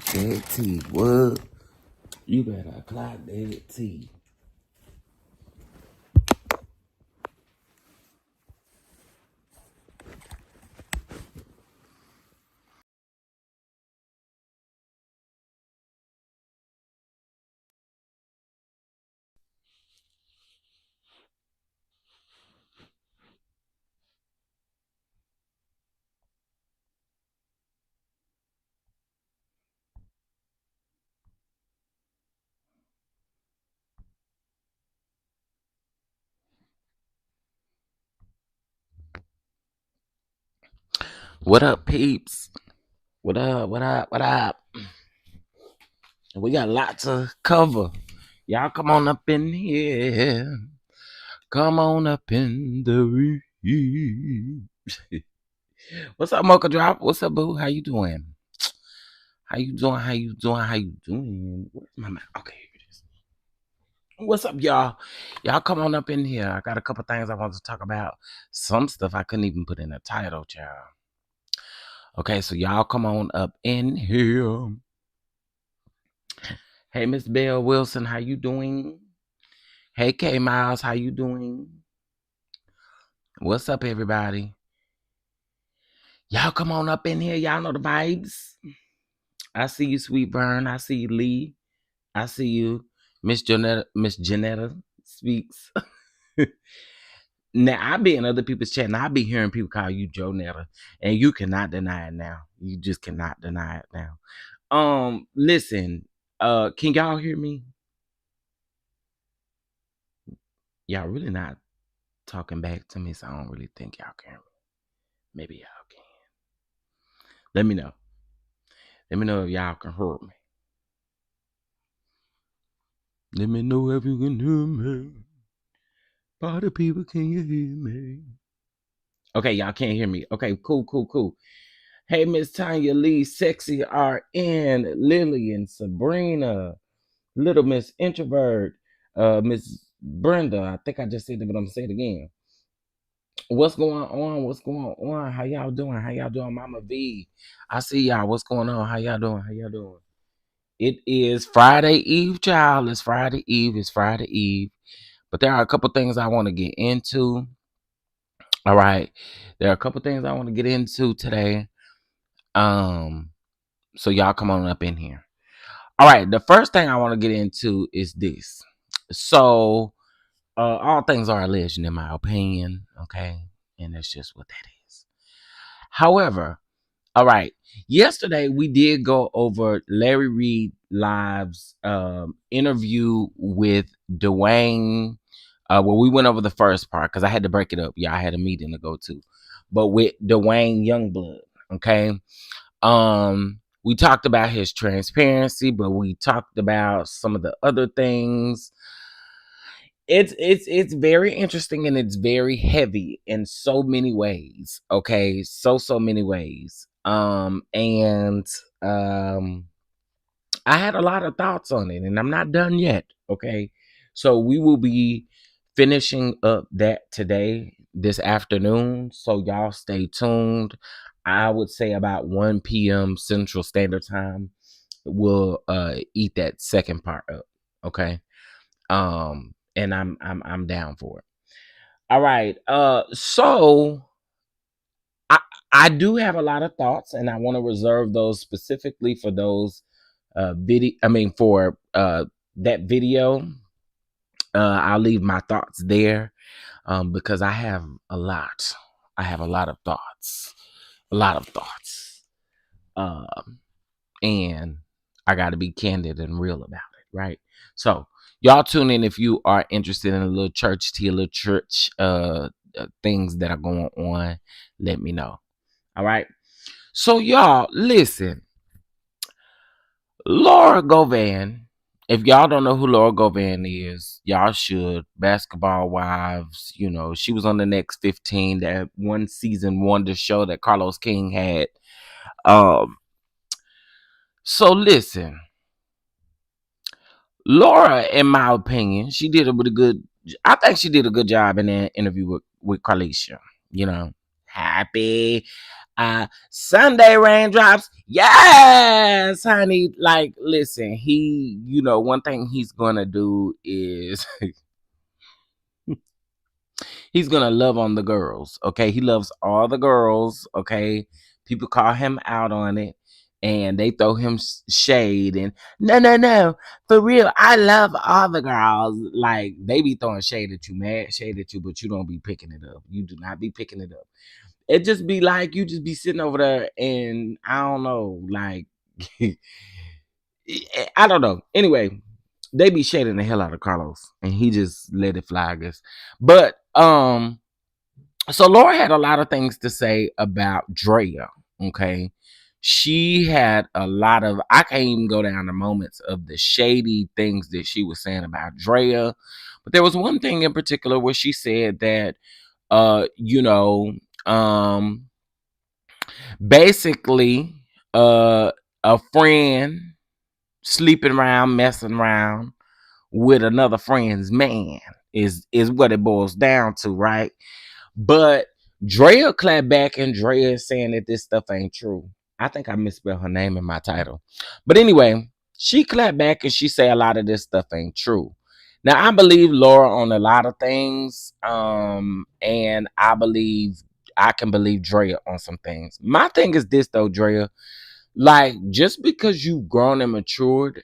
clock that T. What? You better clock that T. What up, peeps? What up? What up? What up? We got lots to cover. Y'all come on up in here. Come on up in the room. What's up, Mocha Drop? What's up, boo? How you doing? How you doing? How you doing? How you doing? Where's my mic? Okay, here it is. What's up, y'all? Y'all come on up in here. I got a couple things I want to talk about. Some stuff I couldn't even put in a title, child. Okay, so y'all come on up in here. Hey, Miss Belle Wilson, how you doing? Hey, K Miles, how you doing? What's up, everybody? Y'all come on up in here. Y'all know the vibes. I see you, Sweet Burn. I see you, Lee. I see you, Miss Janetta Speaks. Now, I be in other people's chat, and I be hearing people call you Jonetta, and you cannot deny it now. You just cannot deny it now. Listen, can y'all hear me? Y'all really not talking back to me, so I don't really think y'all can hear me. Maybe y'all can. Let me know. Let me know if y'all can hear me. Let me know if you can hear me. Party people, can you hear me? Okay, y'all can't hear me. Okay, cool. Hey, Miss Tanya Lee, Sexy RN, Lillian, Sabrina, Little Miss Introvert, Miss Brenda. I think I just said it, but I'm gonna say it again. What's going on? What's going on? How y'all doing? How y'all doing, Mama V? I see y'all. What's going on? How y'all doing? How y'all doing? It is Friday Eve, child. It's Friday Eve. It's Friday Eve. But there are a couple things I want to get into. All right. There are a couple things I want to get into today. So y'all come on up in here. All right. The first thing I want to get into is this. So all things are alleged in my opinion. Okay. And that's just what that is. However, all right. Yesterday we did go over Larry Reid Live's interview with Dwayne. Well, we went over the first part because I had to break it up. Yeah, I had a meeting to go to. But with Dwayne Youngblood, okay. We talked about his transparency, but we talked about some of the other things. It's very interesting and it's very heavy in so many ways. Okay, so many ways. And I had a lot of thoughts on it, and I'm not done yet. Okay, so we will be finishing up that today, this afternoon. So y'all stay tuned. I would say about 1 p.m. Central Standard Time, we'll eat that second part up. Okay. And I'm down for it. All right. So I do have a lot of thoughts, and I want to reserve those specifically for those video. I mean, for that video. I'll leave my thoughts there because I have a lot. I have a lot of thoughts. A lot of thoughts. And I got to be candid and real about it, right? So y'all tune in if you are interested in a little church tea, a little church things that are going on. Let me know. All right. So y'all listen. Laura Govan. If y'all don't know who Laura Govan is, y'all should. Basketball Wives. You know, she was on the Next 15, that one season wonder show that Carlos King had. So listen. Laura, in my opinion, she did a really good. I think she did a good job in that interview with Carlicia. You know, happy. Sunday raindrops. Yes, honey. Like, listen, one thing he's gonna do is he's gonna love on the girls. Okay, he loves all the girls. Okay, people call him out on it, and they throw him shade. And no, no, no, for real, I love all the girls. Like, they be throwing shade at you, mad shade at you, but you don't be picking it up. You do not be picking it up. It just be like you just be sitting over there, and I don't know, like I don't know. Anyway, they be shading the hell out of Carlos, and he just let it fly, I guess. But so Laura had a lot of things to say about Draya. Okay. She had a lot of, I can't even go down the moments of the shady things that she was saying about Draya. But there was one thing in particular where she said that, uh, you know, um, basically, a friend sleeping around, messing around with another friend's man is what it boils down to, right? But Drea clapped back, and Drea is saying that this stuff ain't true. I think I misspelled her name in my title. But anyway, she clapped back and she said a lot of this stuff ain't true. Now I believe Laura on a lot of things. And I can believe Drea on some things. My thing is this though, Drea. Like, just because you've grown and matured,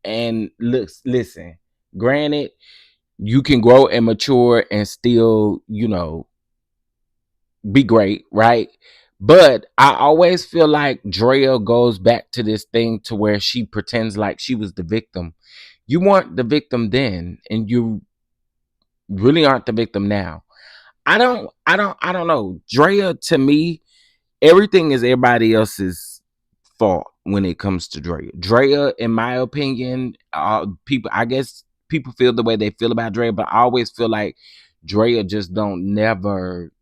and listen, granted, you can grow and mature and still, be great, right? But I always feel like Drea goes back to this thing to where she pretends like she was the victim. You weren't the victim then, and you really aren't the victim now. I don't know. Drea, to me, everything is everybody else's fault when it comes to Drea. Drea, in my opinion, I guess people feel the way they feel about Drea, but I always feel like Drea just don't never.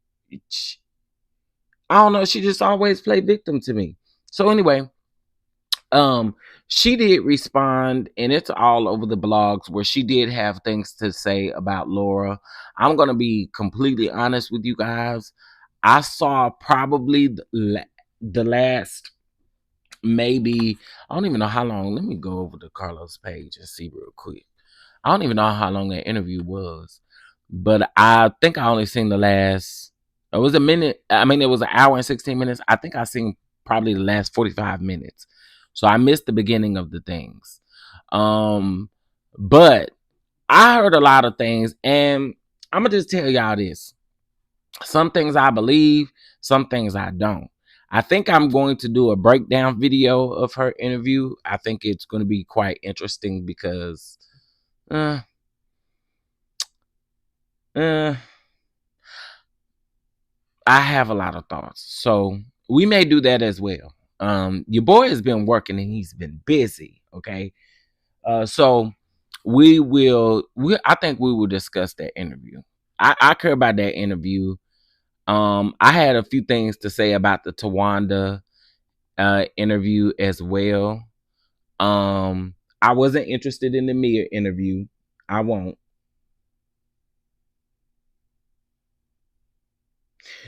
I don't know. She just always played victim to me. So anyway, um, she did respond, and it's all over the blogs where she did have things to say about Laura. I'm gonna be completely honest with you guys. I saw probably the last, maybe, I don't even know how long. Let me go over to Carlos' page and see real quick. I don't even know how long that interview was, but I think I only seen the last. It was a minute. I mean, it was an hour and 16 minutes. I think I seen probably the last 45 minutes. So I missed the beginning of the things. Um, but I heard a lot of things, and I'm gonna just tell y'all this. Some things I believe, some things I don't. I think I'm going to do a breakdown video of her interview. I think it's going to be quite interesting because uh, uh, I have a lot of thoughts. So we may do that as well. Your boy has been working and he's been busy. Okay. So I think we will discuss that interview. I care about that interview. I had a few things to say about the Tawanda interview as well. I wasn't interested in the Mia interview. I won't.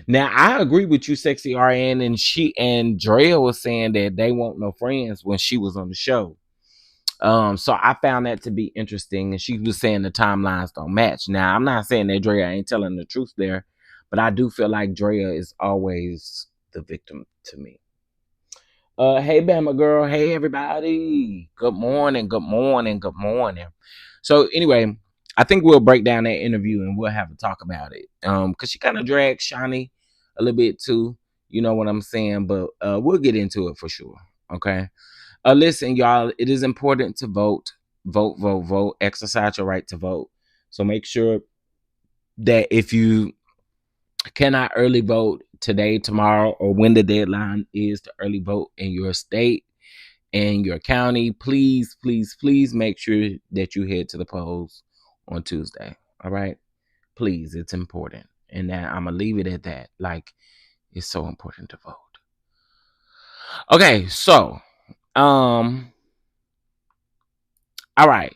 Now I agree with you, Sexy RN, and she and Drea was saying that they want no friends when she was on the show. So I found that to be interesting, and she was saying the timelines don't match. Now I'm not saying that Drea ain't telling the truth there, but I do feel like Drea is always the victim to me. Hey Bama girl, hey everybody. Good morning, good morning, good morning. So anyway, I think we'll break down that interview and we'll have a talk about it. Cause she kind of dragged Shawnee a little bit too. You know what I'm saying? But we'll get into it for sure. Okay. Listen, y'all, it is important to vote. Vote, vote, vote. Exercise your right to vote. So make sure that if you cannot early vote today, tomorrow, or when the deadline is to early vote in your state and your county, please, please, please make sure that you head to the polls on Tuesday. All right, please, it's important, and now I'm gonna leave it at that. Like, it's so important to vote. Okay, so all right.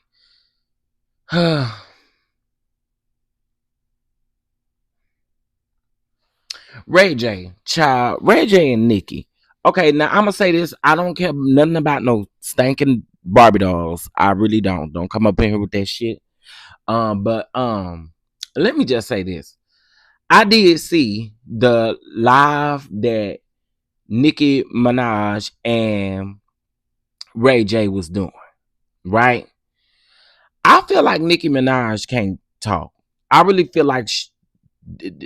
Ray J, child, Ray J and Nicki. Okay, now I'm gonna say this. I don't care nothing about no stinking Barbie dolls. I really don't. Don't come up in here with that shit. But let me just say this. I did see the live that Nicki Minaj and Ray J was doing, right? I feel like Nicki Minaj can't talk. I really feel like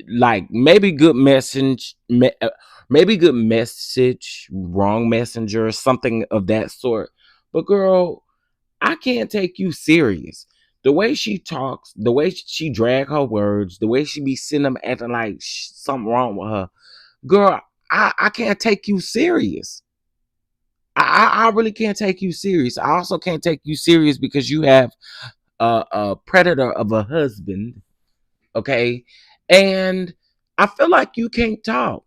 like maybe good message, maybe good message, wrong messenger, something of that sort. But girl, I can't take you serious. The way she talks, the way she drag her words, the way she be sitting them acting like something wrong with her, girl. I can't take you serious. I really can't take you serious. I also can't take you serious because you have a predator of a husband, okay? And I feel like you can't talk.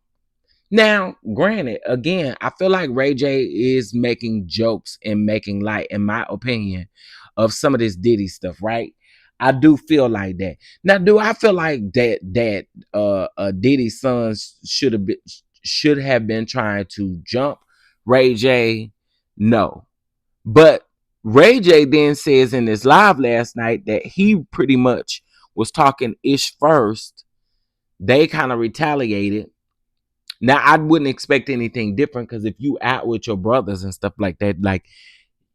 Now, granted, again, I feel like Ray J is making jokes and making light, in my opinion, of some of this Diddy stuff, right? I do feel like that. Now, do I feel like that Diddy's sons should have been trying to jump Ray J? No. But Ray J then says in this live last night that he pretty much was talking ish first. They kind of retaliated. Now I wouldn't expect anything different because if you out with your brothers and stuff like that, like,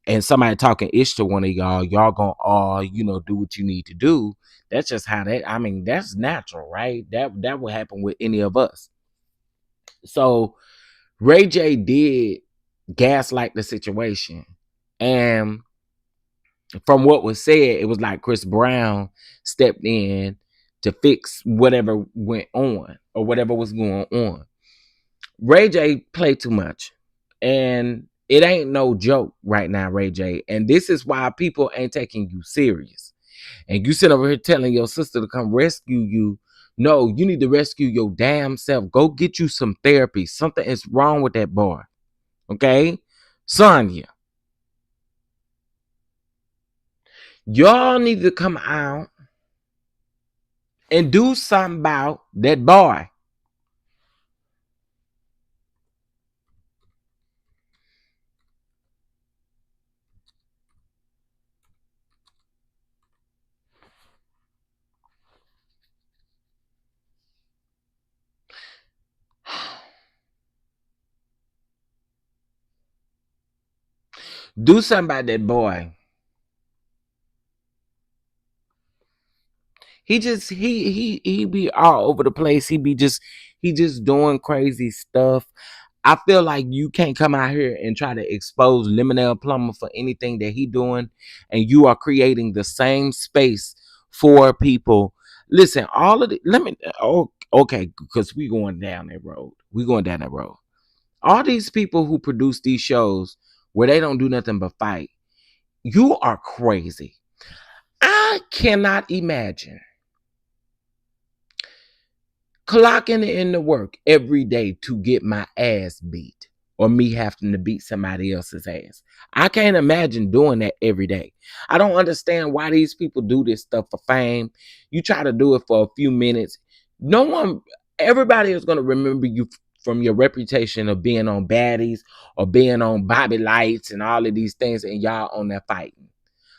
and somebody talking ish to one of y'all gonna all do what you need to do. That's just how that. I mean, that's natural, right? That would happen with any of us. So Ray J did gaslight the situation, and from what was said, it was like Chris Brown stepped in to fix whatever went on or whatever was going on. Ray J played too much. And it ain't no joke right now, Ray J. And this is why people ain't taking you serious. And you sit over here telling your sister to come rescue you. No, you need to rescue your damn self. Go get you some therapy. Something is wrong with that boy. Okay? Sonya, y'all need to come out and do something about that boy. Do something about that boy. He be all over the place. He just doing crazy stuff. I feel like you can't come out here and try to expose Lemonade Plumber for anything that he doing, and you are creating the same space for people. Listen, all of the let me okay, because we going down that road. We going down that road. All these people who produce these shows where they don't do nothing but fight, you are crazy. I cannot imagine clocking in to work every day to get my ass beat or me having to beat somebody else's ass. I can't imagine doing that every day. I don't understand why these people do this stuff for fame. You try to do it for a few minutes. No one, everybody is going to remember you from your reputation of being on baddies or being on Bobby Lights and all of these things, and y'all on there fighting.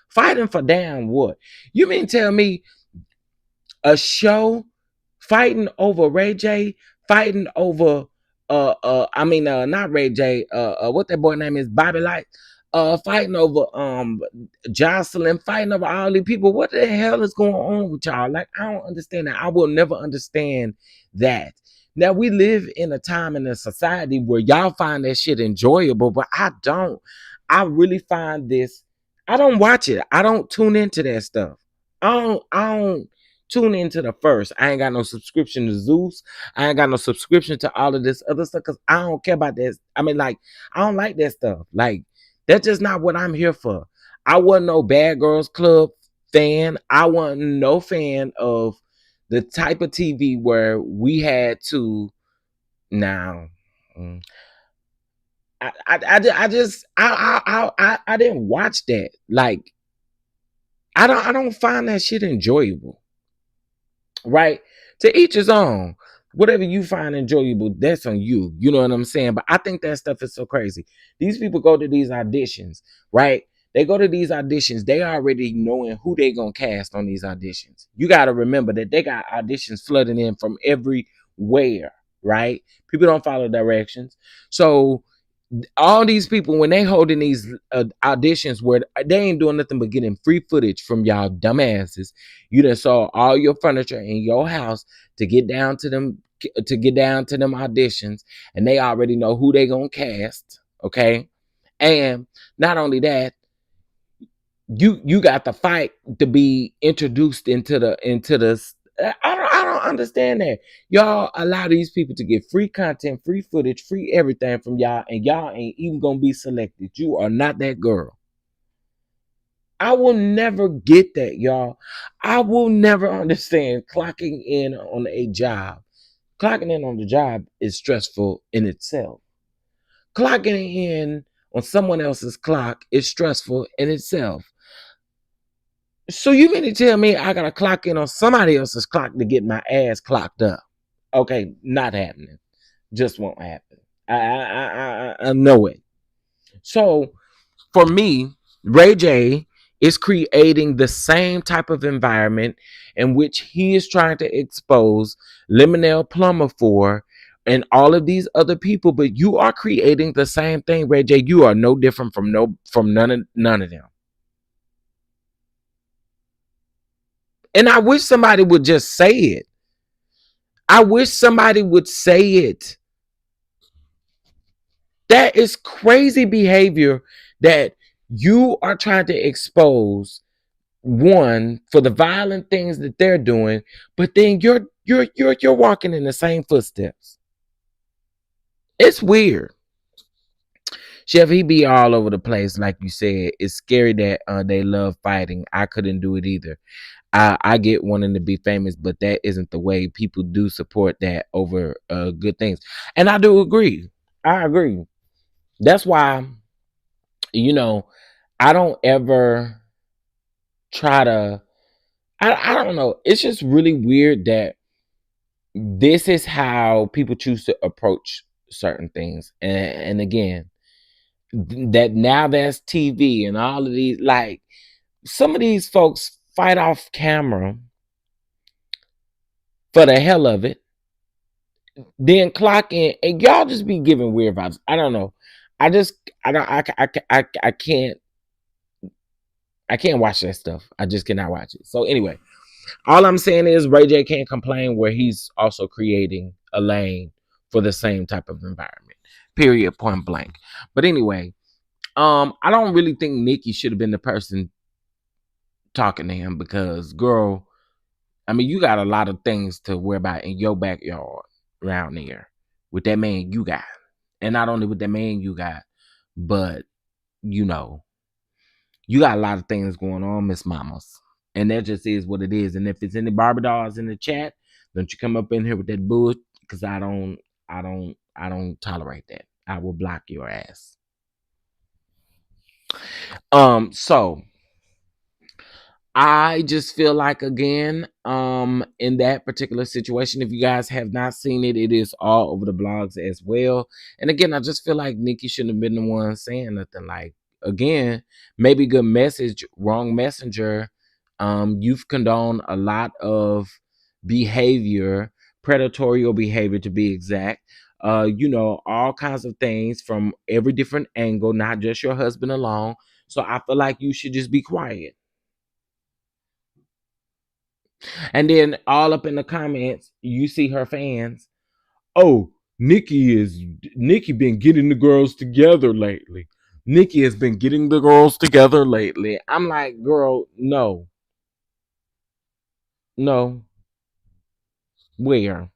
Fighting for damn what? You mean tell me a show fighting over Ray J, fighting over not Ray J, what that boy name is, Bobby Light, fighting over Jocelyn, fighting over all these people. What the hell is going on with y'all? Like, I don't understand that. I will never understand that. Now we live in a time in a society where y'all find that shit enjoyable, but I don't. I really find this. I don't watch it. I don't tune into that stuff. I don't tune into the first. I ain't got no subscription to Zeus. I ain't got no subscription to all of this other stuff because I don't care about this. I mean, like, I don't like that stuff. Like, that's just not what I'm here for. I wasn't no Bad Girls Club fan. I wasn't no fan of the type of TV where we had to now. I just I didn't watch that. Like, I don't find that shit enjoyable. Right? To each his own. Whatever you find enjoyable, that's on you. You know what I'm saying? But I think that stuff is so crazy. These people go to these auditions, right? They go to these auditions, they already knowing who they gonna cast on these auditions. You gotta remember that they got auditions flooding in from everywhere, right? People don't follow directions. So all these people, when they holding these auditions where they ain't doing nothing but getting free footage from y'all dumbasses, you done saw all your furniture in your house to get down to them, auditions, and they already know who they gonna cast. Okay. And not only that, you got to fight to be introduced into the. I don't understand that. Y'all allow these people to get free content, free footage, free everything from y'all, and y'all ain't even gonna be selected. You are not that girl. I will never get that, y'all. I will never understand clocking in on a job. Clocking in on the job is stressful in itself. Clocking in on someone else's clock is stressful in itself. So you mean to tell me I gotta clock in on somebody else's clock to get my ass clocked up? Okay, not happening. Just won't happen. I know it. So for me, Ray J is creating the same type of environment in which he is trying to expose Lemonelle Plummer for and all of these other people, but you are creating the same thing, Ray J. You are no different from none of them. And I wish somebody would just say it. I wish somebody would say it. That is crazy behavior that you are trying to expose one for the violent things that they're doing, but then you're walking in the same footsteps. It's weird. Chef, he be all over the place, like you said. It's scary that they love fighting. I couldn't do it either. I get wanting to be famous, but that isn't the way. People do support that over good things, and I do agree. I agree. That's why, you know, I don't ever try to. I don't know. It's just really weird that this is how people choose to approach certain things, and again, that now that's TV and all of these, like some of these folks fight off camera for the hell of it, then clock in, and y'all just be giving weird vibes. I don't know. I just I don't I can't watch that stuff. I just cannot watch it. So anyway, all I'm saying is Ray J can't complain where he's also creating a lane for the same type of environment. Period. Point blank. But anyway, I don't really think Nicki should have been the person talking to him because, girl, I mean, you got a lot of things to worry about in your backyard around there with that man you got. And not only with that man you got, but you know, you got a lot of things going on, Miss Mamas. And that just is what it is. And if it's any Barbie dolls in the chat, don't you come up in here with that bullshit, because I don't tolerate that. I will block your ass. So I just feel like, again, in that particular situation, if you guys have not seen it, it is all over the blogs as well. And again, I just feel like Nicki shouldn't have been the one saying nothing. Like, again, maybe good message, wrong messenger. You've condoned a lot of behavior, predatory behavior to be exact. All kinds of things from every different angle, not just your husband alone. So I feel like you should just be quiet. And then all up in the comments, you see her fans. Oh, Nicki been getting the girls together lately. Nicki has been getting the girls together lately. I'm like, girl, no, no, where?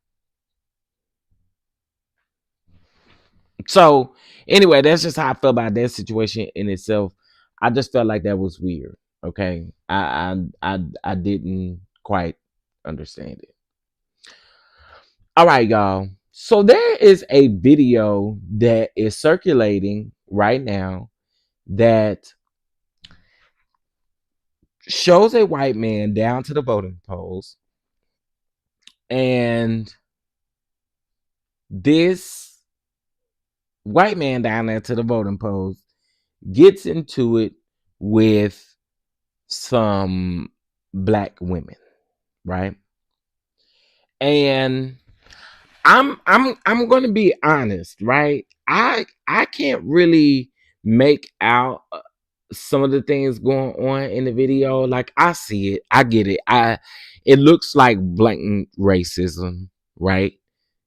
So anyway, that's just how I feel about that situation in itself. I just felt like that was weird. Okay, I didn't quite understand it. All right, y'all. So there is a video that is circulating right now that shows a white man down to the voting polls, and this white man down there to the voting polls gets into it with some black women, right? And I'm going to be honest, right? I can't really make out some of the things going on in the video. Like, I see it, I get it. It looks like blatant racism, right?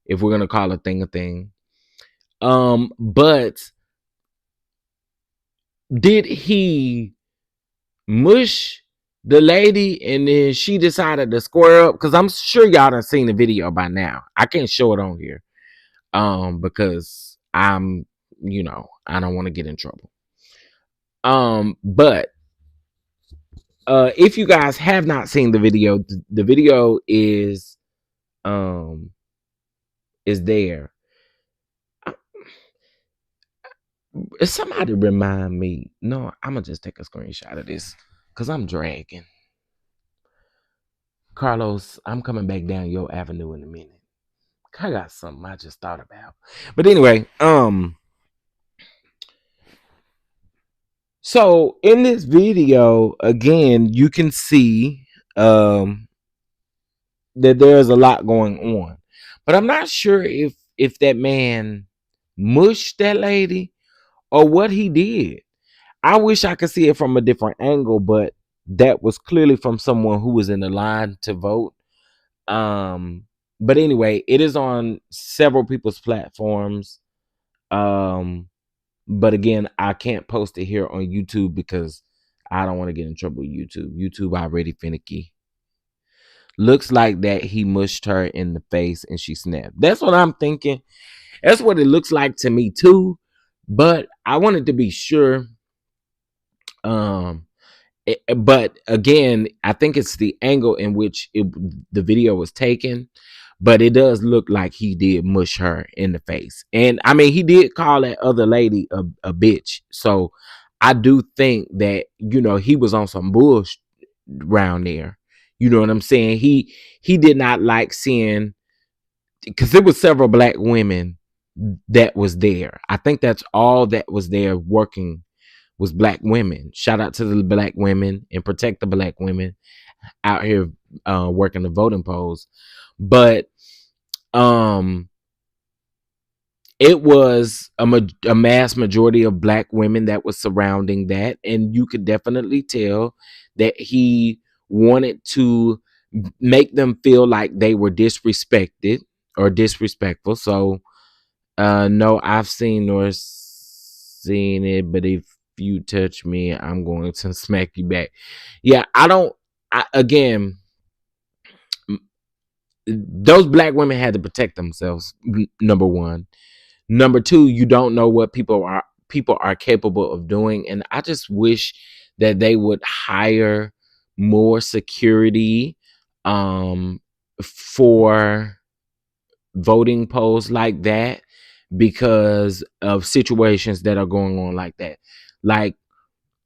If we're gonna call a thing a thing. But did he mush the lady and then she decided to square up? Because I'm sure y'all done seen the video by now. I can't show it on here. Because I'm, I don't want to get in trouble. But if you guys have not seen the video, the video is there. Somebody remind me. No, I'm gonna just take a screenshot of this because I'm dragging. Carlos, I'm coming back down your avenue in a minute. I got something I just thought about. But anyway, so in this video, again, you can see that there's a lot going on. But I'm not sure if that man mushed that lady or what he did. I wish I could see it from a different angle, but that was clearly from someone who was in the line to vote. But anyway, it is on several people's platforms. But again, I can't post it here on YouTube because I don't want to get in trouble with YouTube. YouTube already finicky. Looks like that he mushed her in the face and she snapped. That's what I'm thinking. That's what it looks like to me too. But I wanted to be sure. But again, I think it's the angle in which the video was taken. But it does look like he did mush her in the face. And I mean, he did call that other lady a bitch. So I do think that, he was on some bullshit around there. You know what I'm saying? He did not like seeing, because there was several black women that was there. I think that's all that was there working was black women. Shout out to the black women and protect the black women out here working the voting polls. But it was a mass majority of black women that was surrounding that, and you could definitely tell that he wanted to make them feel like they were disrespected or disrespectful. So no, I've seen nor seen it, but if you touch me, I'm going to smack you back. Yeah, again, those black women had to protect themselves, number one. Number two, you don't know what people are capable of doing, and I just wish that they would hire more security for voting polls like that, because of situations that are going on like that. Like,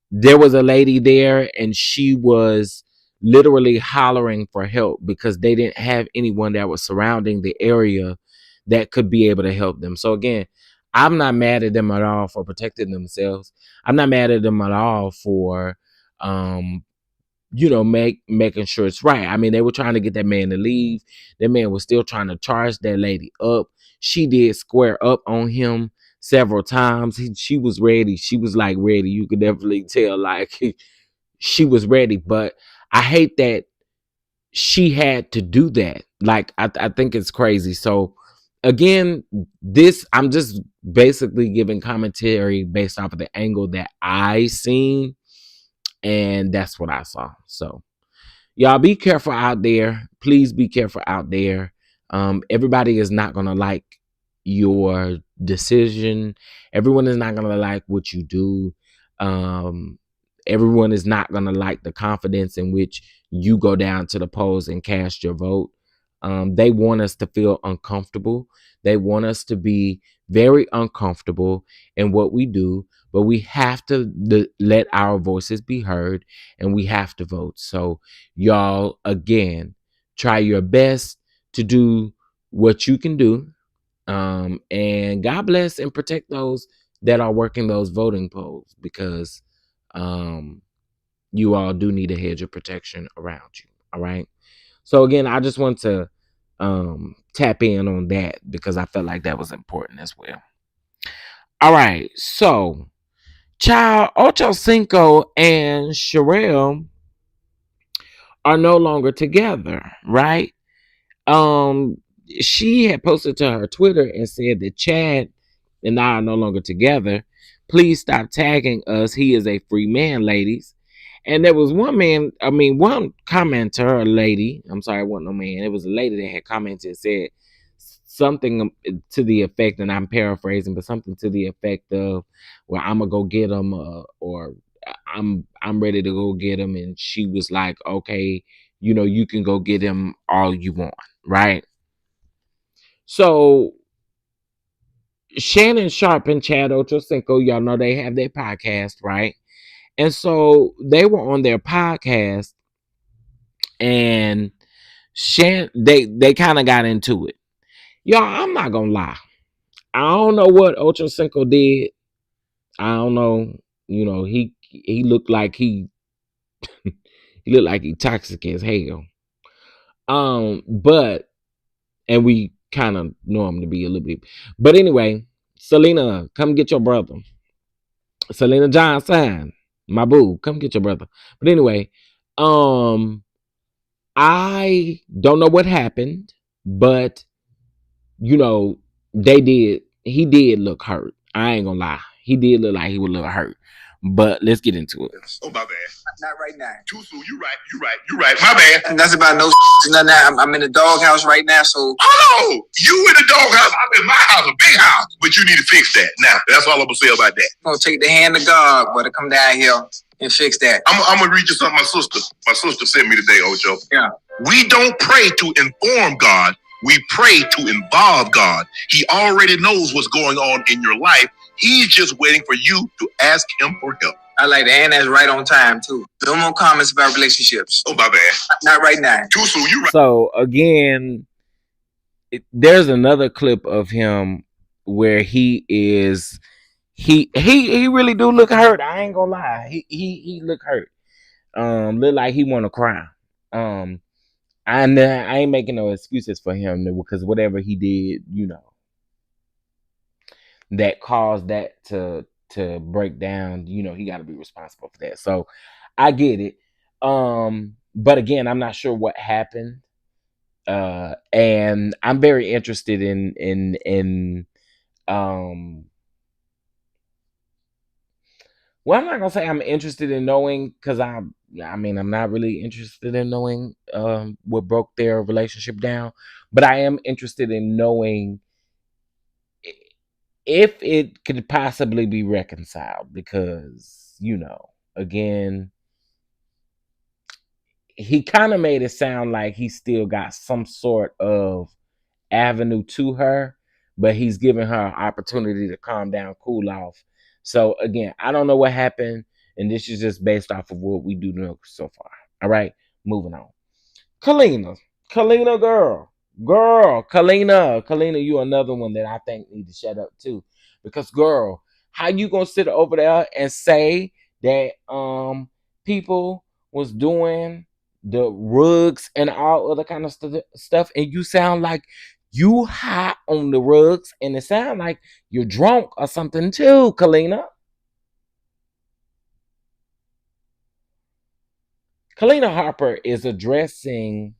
there was a lady there and she was literally hollering for help because they didn't have anyone that was surrounding the area that could be able to help them. So again, I'm not mad at them at all for protecting themselves. I'm not mad at them at all for making sure it's right. I mean, they were trying to get that man to leave. That man was still trying to charge that lady up. She did square up on him several times. She was ready. She was like ready. You could definitely tell like she was ready. But I hate that she had to do that. Like, I think it's crazy. So again, I'm just basically giving commentary based off of the angle that I seen, and that's what I saw. So y'all be careful out there. Please be careful out there. Everybody is not gonna like your decision. Everyone is not gonna like what you do. Everyone is not gonna like the confidence in which you go down to the polls and cast your vote. They want us to feel uncomfortable. They want us to be very uncomfortable in what we do, but we have to let our voices be heard, and we have to vote. So y'all, again, try your best to do what you can do. And God bless and protect those that are working those voting polls, because you all do need a hedge of protection around you. All right. So again, I just want to tap in on that because I felt like that was important as well. All right. So child, Ochocinco and Sherelle are no longer together, right? Um, she had posted to her Twitter and said that Chad and I are no longer together. Please stop tagging us. He is a free man, ladies. And there was one commenter, a lady. I'm sorry, it wasn't no man. It was a lady that had commented, said something to the effect, and I'm paraphrasing, but something to the effect of, "Well, I'm gonna go get him," or "I'm ready to go get him." And she was like, "Okay, you can go get him all you want." Right. So Shannon Sharpe and Chad Ochocinco, y'all know they have their podcast, right? And so they were on their podcast, and they kind of got into it. Y'all, I'm not gonna lie. I don't know what Ochocinco did. I don't know. He looked like he looked like he toxic as hell. But and we kind of know him to be a little bit. But anyway, Selena, come get your brother. Selena Johnson, my boo, come get your brother. But anyway, I don't know what happened, but you know, he did look hurt. I ain't gonna lie. He did look like he would look hurt. But let's get into it. Oh, my bad. Not right now. Too soon. You right. My bad. And that's about no nothing. I'm in the doghouse right now, so. Oh, you in the doghouse. I'm in my house, a big house. But you need to fix that. Now, that's all I'm going to say about that. I'm going to take the hand of God, but to come down here and fix that. I'm going to read you something my sister sent me today, Ocho. Yeah. We don't pray to inform God. We pray to involve God. He already knows what's going on in your life. He's just waiting for you to ask him for help. I like that, and that's right on time, too. No more comments about relationships. Oh, my bad. Not right now. Too soon, you right. So, again, there's another clip of him where he really do look hurt. I ain't gonna lie. He look hurt. Look like he want to cry. I ain't making no excuses for him because whatever he did, that caused that to break down, he got to be responsible for that. So I get it. But again, I'm not sure what happened. And I'm very interested in well, I'm not gonna say I'm interested in knowing, because I'm not really interested in knowing what broke their relationship down, but I am interested in knowing if it could possibly be reconciled, because again, he kind of made it sound like he still got some sort of avenue to her, but he's giving her an opportunity to calm down, cool off. So again, I don't know what happened, and this is just based off of what we do know so far. All right, moving on. Kalina, girl, Kalina, you another one that I think need to shut up too, because girl, how you gonna sit over there and say that people was doing the rugs and all other kind of stuff, and you sound like you high on the rugs, and it sound like you're drunk or something too, Kalina. Kalina Harper is addressing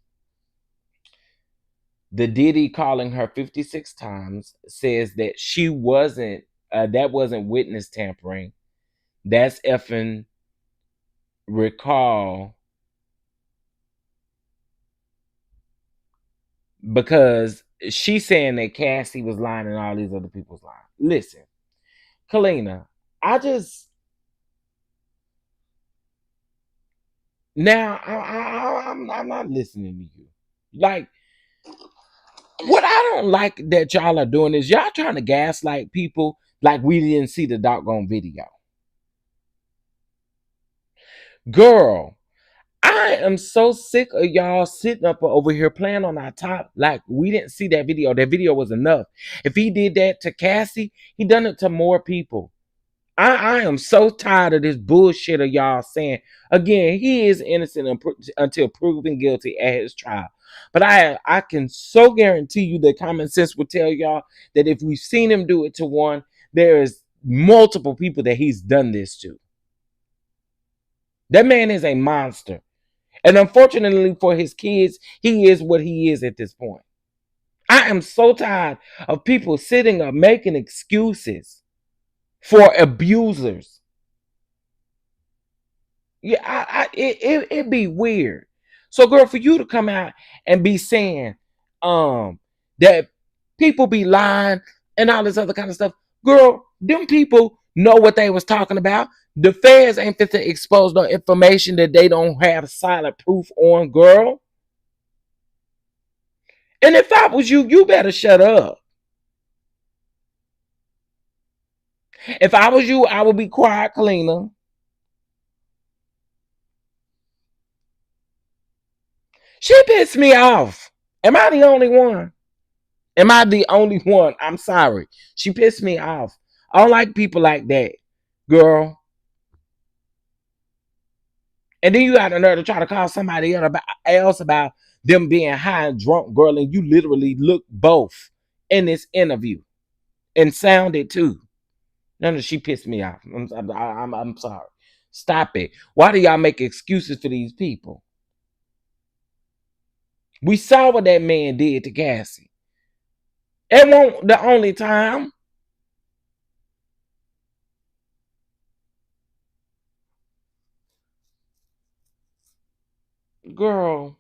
the Diddy calling her 56 times, says that that wasn't witness tampering. That's effing recall, because she's saying that Cassie was lying and all these other people's lying. Listen, Kalina, I'm not listening to you. Like, what I don't like that y'all are doing is y'all trying to gaslight people like we didn't see the doggone video. Girl, I am so sick of y'all sitting up over here playing on our top like we didn't see that video. That video was enough. If he did that to Cassie, he done it to more people. I am so tired of this bullshit of y'all saying, again, he is innocent until proven guilty at his trial. But I can so guarantee you that common sense will tell y'all that if we've seen him do it to one, there is multiple people that he's done this to. That man is a monster. And unfortunately for his kids, he is what he is at this point. I am so tired of people sitting up making excuses for abusers. Yeah, it be weird. So, girl, for you to come out and be saying that people be lying and all this other kind of stuff, girl, them people know what they was talking about. The feds ain't fit to expose no information that they don't have solid proof on, girl. And if I was you, you better shut up. If I was you, I would be quiet, cleaner. She pissed me off. Am I the only one? Am I the only one? I'm sorry. She pissed me off. I don't like people like that, girl. And then you got the nerve to try to call somebody else about them being high and drunk, girl, and you literally look both in this interview and sounded too. No, she pissed me off. I'm sorry. Stop it. Why do y'all make excuses for these people? We saw what that man did to Cassie. It won't the only time. Girl.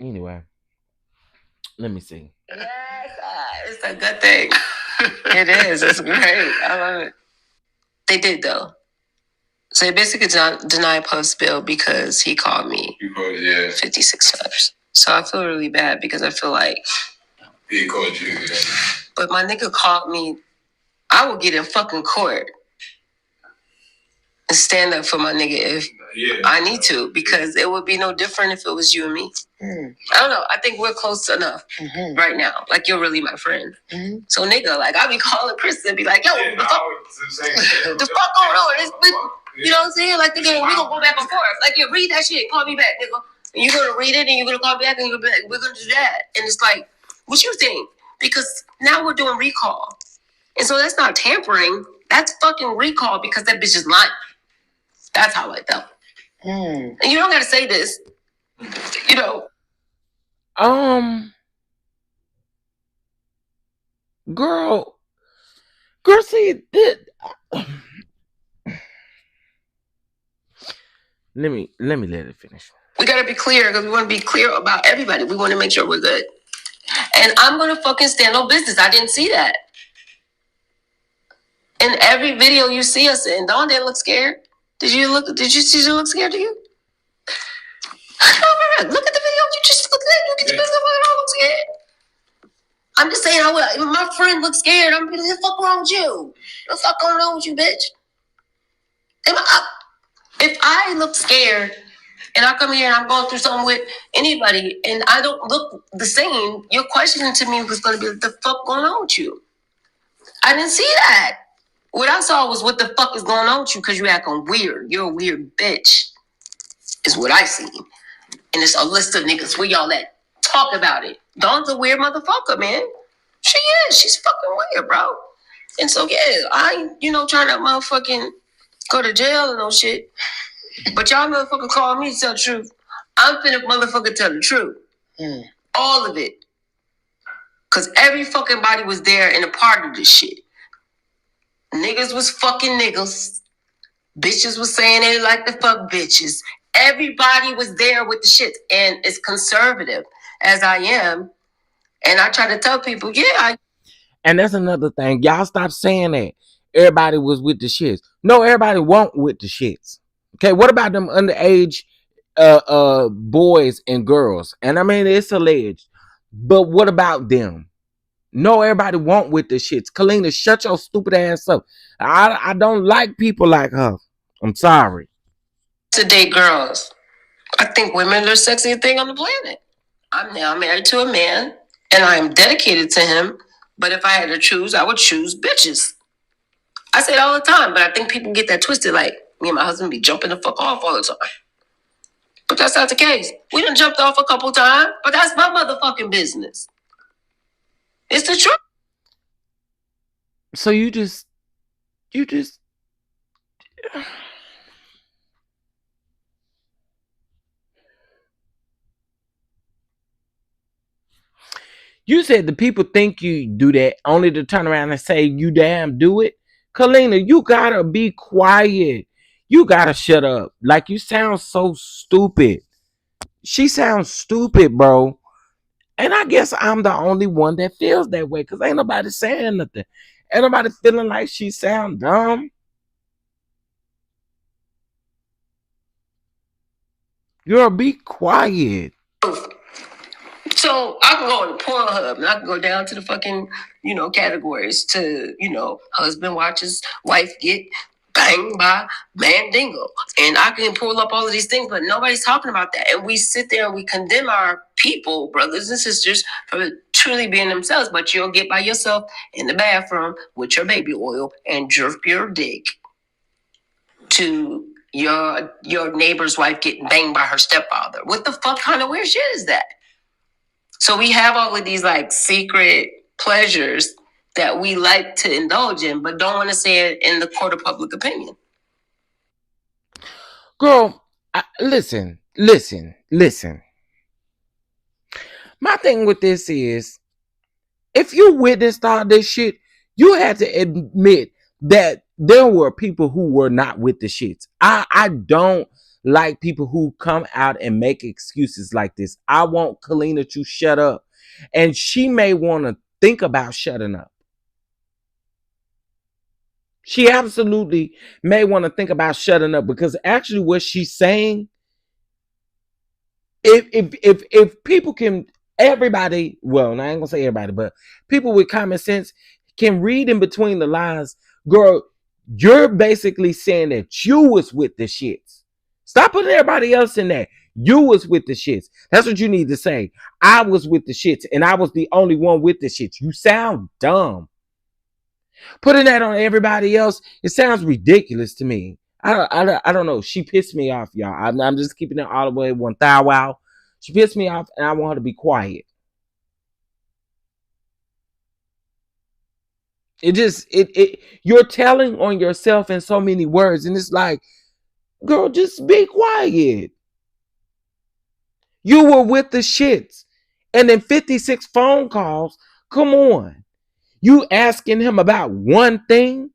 Anyway, let me see. Yes, it's a good thing. It is. It's great. I love it. They did, though. So they basically denied post bill because he called me 56 times. So I feel really bad because I feel like he called you. Yeah. But my nigga called me. I will get in fucking court and stand up for my nigga if I need to, because it would be no different if it was you and me. I don't know. I think we're close enough right now. Like, you're really my friend. So, nigga, like, I'll be calling Chris and be like, yo, the fuck going on? You know what I'm saying? Like, nigga, we gonna go back and forth. Like, you read that shit, call me back, nigga. And you're gonna read it and you're gonna call back and we're gonna do that. And it's like, what you think? Because now we're doing recall. And so that's not tampering. That's fucking recall because that bitch is lying. That's how I felt. And you don't gotta say this, you know. Girl, see that. Let me let it finish. We gotta be clear because we want to be clear about everybody. We want to make sure we're good. And I'm gonna fucking stand on business. I didn't see that. In every video you see us in, Dawn didn't look scared. Did you see her look scared to you? Look at the video. You just look at you get the business. I don't look scared. I'm just saying, if my friend looks scared, I'm like, what the fuck wrong with you? What the fuck going on with you, bitch? If I look scared and I come here and I'm going through something with anybody and I don't look the same, your question to me was going to be, what the fuck going on with you? I didn't see that. What I saw was, what the fuck is going on with you because you acting weird. You're a weird bitch, is what I see. And it's a list of niggas where y'all at. Talk about it. Dawn's a weird motherfucker, man. She is. She's fucking weird, bro. And so, yeah, I ain't, trying to motherfucking go to jail and no shit. But y'all motherfucker call me to tell the truth. I'm finna motherfucker tell the truth. All of it. Because every fucking body was there and a part of this shit. Niggas was fucking niggas. Bitches was saying they like to fuck bitches. Everybody was there with the shit. And as conservative as I am, and I try to tell people, and that's another thing. Y'all stop saying that. Everybody was with the shits. No, everybody won't with the shits. Okay, what about them underage boys and girls? And I mean, it's alleged. But what about them? No, everybody won't with the shits. Kalina, shut your stupid ass up. I don't like people like her. I'm sorry. To date girls. I think women are the sexiest thing on the planet. I'm now married to a man and I am dedicated to him. But if I had to choose, I would choose bitches. I say it all the time, but I think people get that twisted. Like, me and my husband be jumping the fuck off all the time. But that's not the case. We done jumped off a couple times, but that's my motherfucking business. It's the truth. So you just you said the people think you do that only to turn around and say you damn do it. Kalina, you gotta be quiet. You gotta shut up. Like, you sound so stupid. She sounds stupid, bro. And I guess I'm the only one that feels that way because ain't nobody saying nothing. Ain't nobody feeling like she sound dumb. Girl, be quiet. So I can go on Pornhub and I can go down to the fucking, categories to, husband watches wife get banged by Mandingo. And I can pull up all of these things, but nobody's talking about that. And we sit there and we condemn our people, brothers and sisters, for truly being themselves. But you'll get by yourself in the bathroom with your baby oil and jerk your dick to your neighbor's wife getting banged by her stepfather. What the fuck kind of weird shit is that? So we have all of these like secret pleasures that we like to indulge in, but don't want to say it in the court of public opinion. Girl, listen. My thing with this is, if you witnessed all this shit, you had to admit that there were people who were not with the shits. I don't like people who come out and make excuses like this. I want Kalina to shut up. And she may want to think about shutting up. She absolutely may want to think about shutting up, because actually what she's saying, if people can, everybody, well, I ain't gonna say everybody, but people with common sense can read in between the lines. Girl, you're basically saying that you was with the shits. Stop putting everybody else in there. You was with the shits. That's what you need to say. I was with the shits and I was the only one with the shits. You sound dumb. Putting that on everybody else, it sounds ridiculous to me. I don't know. She pissed me off, y'all. I'm just keeping it all the way one thou wow. She pissed me off, and I want her to be quiet. You're telling on yourself in so many words, and it's like, girl, just be quiet. You were with the shits, and then 56 phone calls. Come on, you asking him about one thing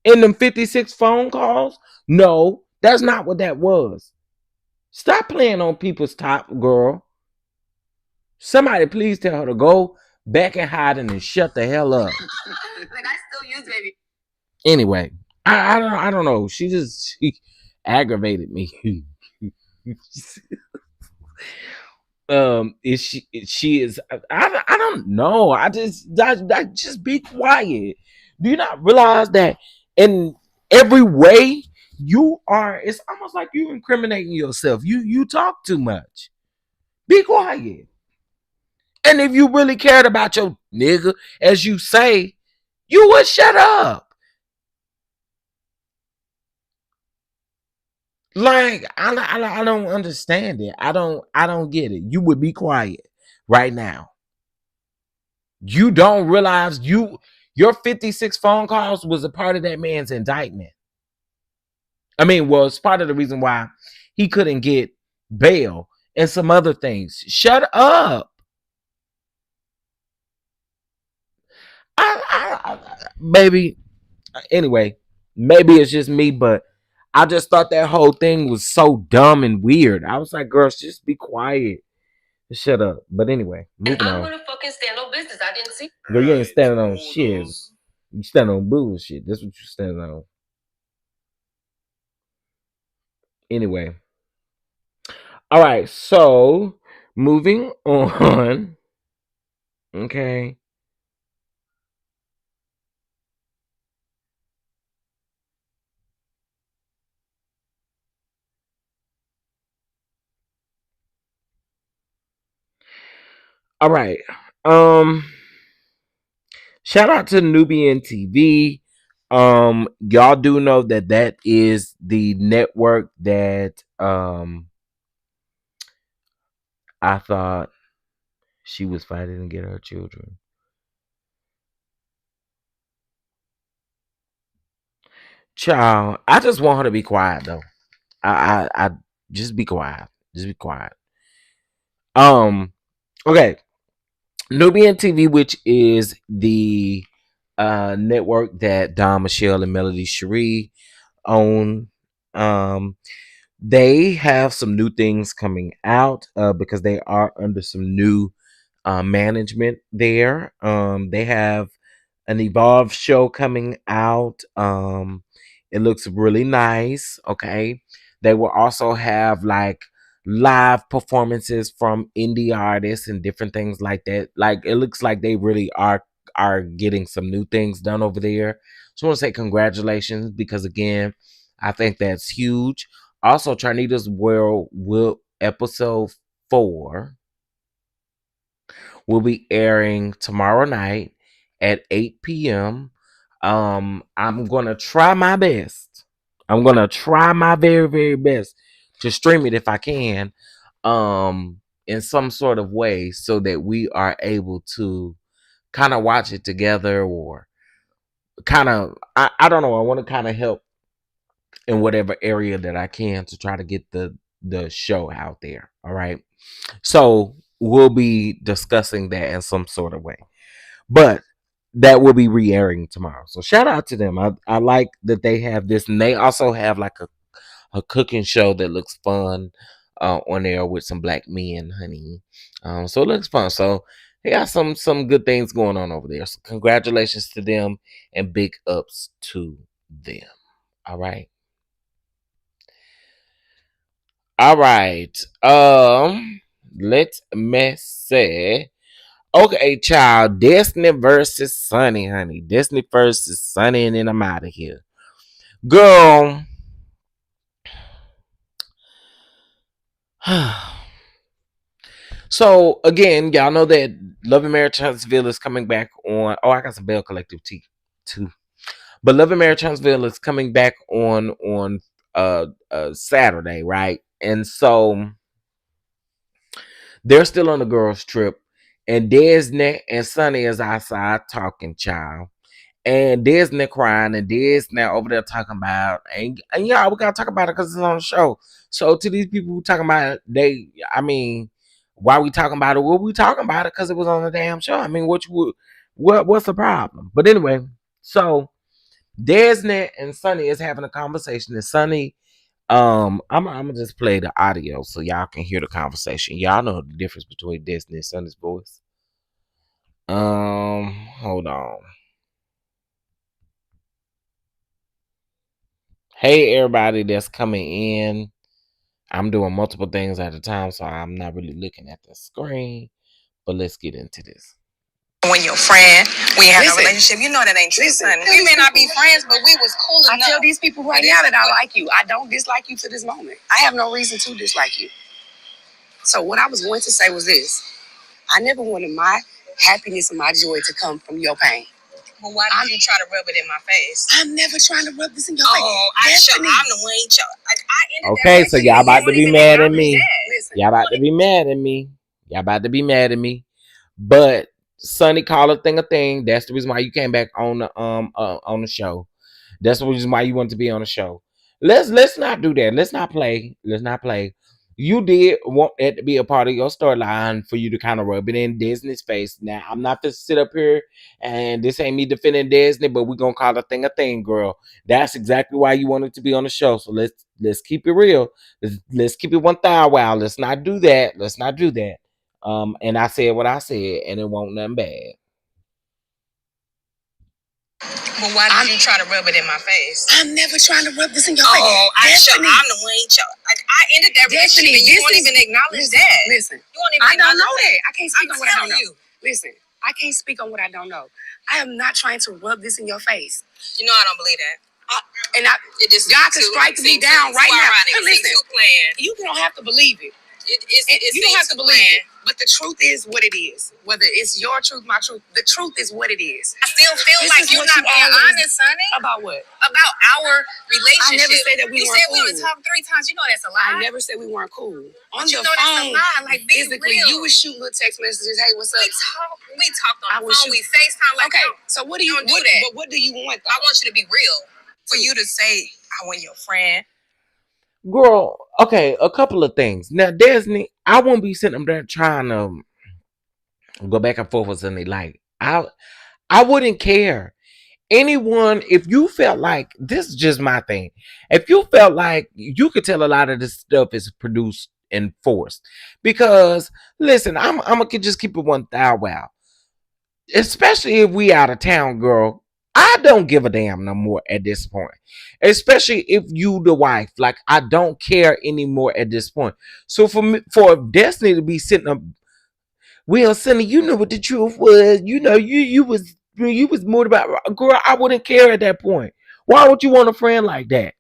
in them 56 phone calls? No, that's not what that was. Stop playing on people's top, girl. Somebody please tell her to go back and hiding and shut the hell up. Like, I still use baby. Anyway, I don't know. She aggravated me. Is she is I don't know. I just be quiet. Do you not realize that in every way you are, it's almost like you incriminating yourself. You talk too much. Be quiet. And if you really cared about your nigga, as you say, you would shut up. Like, I don't understand it. I don't get it. You would be quiet right now. You don't realize your 56 phone calls was a part of that man's indictment. I mean, well, it's part of the reason why he couldn't get bail and some other things. Shut up. Baby. Anyway, maybe it's just me, but I just thought that whole thing was so dumb and weird. I was like, girls, just be quiet. Shut up. But anyway, moving on. I'm gonna fucking stand on business. I didn't see. Girl, you ain't standing on shit. You stand on bullshit. That's what you standing on. Anyway. All right, so moving on. Okay. All right. Um, Shout out to Nubian TV. Y'all do know that that is the network that I thought she was fighting to get her children. Child, I just want her to be quiet though. I just be quiet. Just be quiet. Um, okay. Nubian TV, which is the network that Don Michelle and Melody Cherie own. Um, they have some new things coming out because they are under some new management there. They have an Evolve show coming out. It looks really nice. Okay. They will also have like live performances from indie artists and different things like that. Like it looks like they really are getting some new things done over there. So I want to say congratulations because again, I think that's huge. Also, Charnita's World will episode 4 will be airing tomorrow night at 8 p.m. I'm gonna try my best. I'm gonna try my very, very best to stream it if I can, in some sort of way so that we are able to kind of watch it together or kind of I don't know, I want to kind of help in whatever area that I can to try to get the show out there. All right. So we'll be discussing that in some sort of way. But that will be re-airing tomorrow. So shout out to them. I like that they have this, and they also have like a cooking show that looks fun on there with some black men, honey. So it looks fun. So they got some good things going on over there. So congratulations to them and big ups to them. All right. All right. Let me say. Okay, child. Destiny versus Sunny, honey. Destiny versus Sunny, and then I'm out of here. Girl. So again, y'all know that Love and Marriage Huntsville is coming back on. Oh, I got some Bell Collective tea too. But Love and Marriage Huntsville is coming back on Saturday, right? And so they're still on the girls' trip, and Disney and Sunny is outside talking, child. And Disney crying, and Disney over there talking about, and yeah, we gotta talk about it because it's on the show. So to these people who talking about it, I mean, why we talking about it? Well, we talking about it because it was on the damn show. I mean, what's the problem? But anyway, so Disney and Sunny is having a conversation, and Sunny, I'm gonna just play the audio so y'all can hear the conversation. Y'all know the difference between Disney and Sunny's voice. Hold on. Hey, everybody that's coming in. I'm doing multiple things at a time, so I'm not really looking at the screen. But let's get into this. When your friend, we have a relationship, you know that ain't true, son. We may not be friends, but we was cool enough. I tell these people right now that I like you. I don't dislike you to this moment. I have no reason to dislike you. So what I was going to say was this. I never wanted my happiness and my joy to come from your pain. Well, why did you try to rub it in my face? I'm never trying to rub this in your face. Oh, I'm the one you like. I ended okay, so y'all about to be mad at me. Y'all about to be mad at me. Y'all about to be mad at me. But Sunny called a thing a thing. That's the reason why you came back on the show. That's the reason why you want to be on the show. Let's not do that. Let's not play. Let's not play. You did want that to be a part of your storyline for you to kind of rub it in Disney's face. Now I'm not to sit up here and this ain't me defending Disney, but we're gonna call a thing, girl. That's exactly why you wanted to be on the show. So let's keep it real. Let's keep it 1,000 wow. Let's not do that. Let's not do that. And I said what I said, and it won't nothing bad. But why did you try to rub it in my face? I'm never trying to rub this in your face. Oh, I'm the one you like. I ended that relationship, and you won't even acknowledge that. Listen, you won't even. I don't know that. I can't speak on what I don't know. Listen, I can't speak on what I don't know. I am not trying to rub this in your face. You know I don't believe that. God can strike me down right now. Listen, you don't have to believe it. You don't have to believe it. But the truth is what it is. Whether it's your truth, my truth, the truth is what it is. I still feel this like you're not being honest, Sunni. About what? About our relationship. I never said that we weren't cool. You said we would talk 3 times. You know that's a lie. I never said we weren't cool. On the phone, that's a lie. Like, physically, you would shoot little text messages. Hey, what's up? We talked on the phone. We FaceTime. Like, okay, so what do you do that? But what do you want, though? I want you to be real. For you to say, I want your friend. Girl, okay, a couple of things. Now, Disney, I won't be sitting there trying to go back and forth with Sunny. Like, I wouldn't care. Anyone, if you felt like, this is just my thing, if you felt like you could tell a lot of this stuff is produced and forced, because listen, I'm gonna just keep it 1,000 wow. Especially if we out of town, girl. I don't give a damn no more at this point. Especially if you the wife. Like, I don't care anymore at this point. So for me, for Destiny to be sitting up, well, Sunny, you know what the truth was. You know, you was more about, girl, I wouldn't care at that point. Why would you want a friend like that?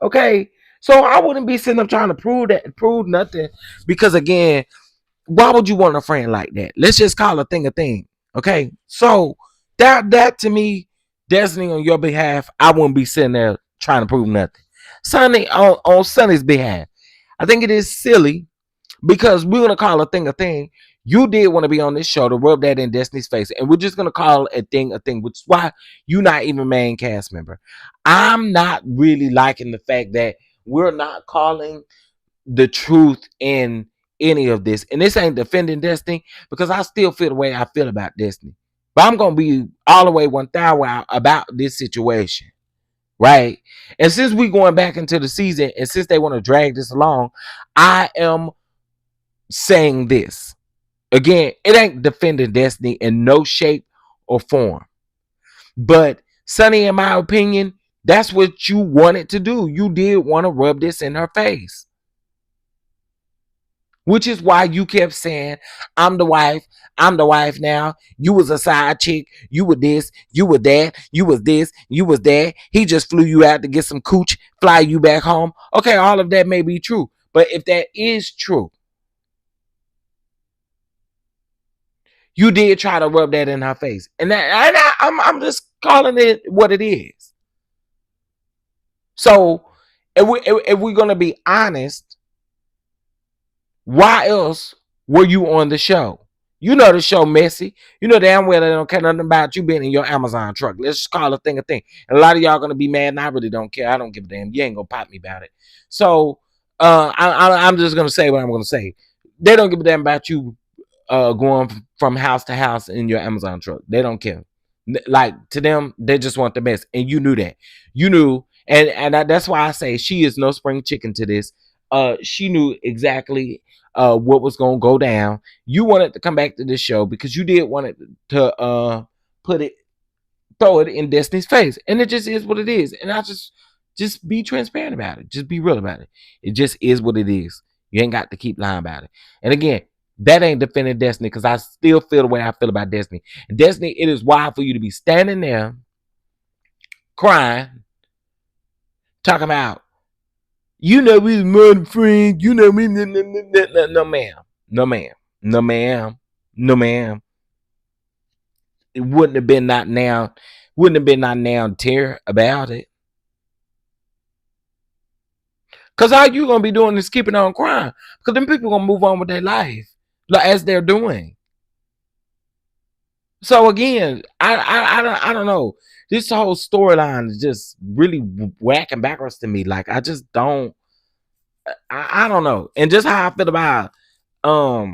Okay. So I wouldn't be sitting up trying to prove nothing. Because again, why would you want a friend like that? Let's just call a thing a thing. Okay. So that to me, Destiny, on your behalf, I wouldn't be sitting there trying to prove nothing. Sunny, on Sunny's behalf, I think it is silly because we're gonna call a thing. You did want to be on this show to rub that in Destiny's face, and we're just gonna call a thing, which is why you're not even main cast member. I'm not really liking the fact that we're not calling the truth in any of this, and this ain't defending Destiny because I still feel the way I feel about Destiny, but I'm gonna be all the way 1,000 about this situation, right? And since we going back into the season, and since they want to drag this along, I am saying this again. It ain't defending Destiny in no shape or form, but Sunny, in my opinion, that's what you wanted to do. You did want to rub this in her face, which is why you kept saying, I'm the wife. I'm the wife now. You was a side chick. You were this. You were that. You was this. You was that. He just flew you out to get some cooch, fly you back home. Okay, all of that may be true. But if that is true, you did try to rub that in her face. And I'm just calling it what it is. So if we're going to be honest, why else were you on the show? You know the show messy. You know damn well they don't care nothing about you being in your Amazon truck. Let's just call a thing a thing. And a lot of y'all gonna be mad, and I really don't care. I don't give a damn. You ain't gonna pop me about it. So I'm just gonna say what I'm gonna say. They don't give a damn about you going from house to house in your Amazon truck. They don't care. Like, to them, they just want the best, and you knew that. You knew, and that's why I say she is no spring chicken to this. She knew exactly what was gonna go down. You wanted to come back to this show because you did want it to put it, throw it in Destiny's face, and it just is what it is. And I just be transparent about it. Just be real about it. It just is what it is. You ain't got to keep lying about it. And again, that ain't defending Destiny because I still feel the way I feel about Destiny. And Destiny, it is wild for you to be standing there crying, talking about, you know, we was more than friends. You know, me, no, ma'am. No, ma'am. No, ma'am. No, ma'am. It wouldn't have been not now. Wouldn't have been not now tear about it. Because all you going to be doing is keeping on crying. Because them people going to move on with their life. Like, as they're doing. So again, I don't know. This whole storyline is just really whacking backwards to me. Like, I just don't. I don't know. And just how I feel about I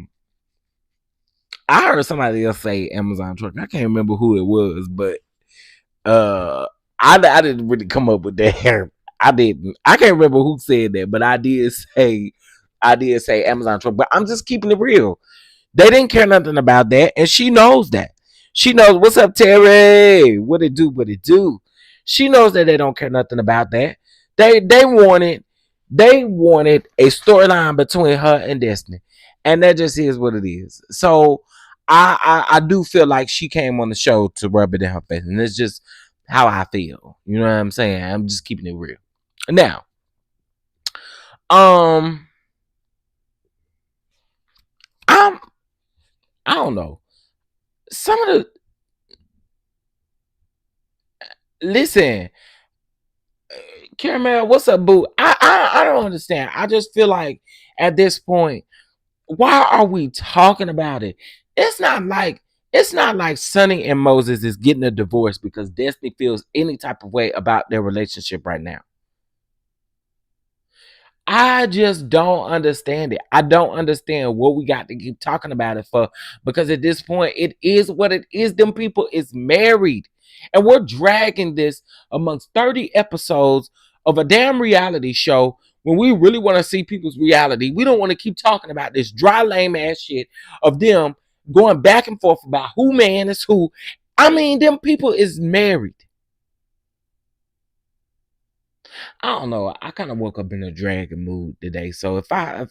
heard somebody else say Amazon truck. I can't remember who it was, but I didn't really come up with that. I didn't. I can't remember who said that, but I did say Amazon truck. But I'm just keeping it real. They didn't care nothing about that, and she knows that. She knows what's up, Terry. What it do? What it do? She knows that they don't care nothing about that. They wanted a storyline between her and Destiny, and that just is what it is. So I do feel like she came on the show to rub it in her face, and it's just how I feel. You know what I'm saying? I'm just keeping it real. Now, um, I'm I don't know. Some of the listen, Caramel, what's up, boo? I don't understand. I just feel like at this point, why are we talking about it? It's not like it's not like Sunny and Moses is getting a divorce because Destiny feels any type of way about their relationship right now. I just don't understand it. I don't understand what we got to keep talking about it for because at this point, it is what it is. Them people is married, and we're dragging this amongst 30 episodes of a damn reality show when we really want to see people's reality. We don't want to keep talking about this dry, lame ass shit of them going back and forth about who man is who. I mean, them people is married. I don't know. I kind of woke up in a dragon mood today. So if I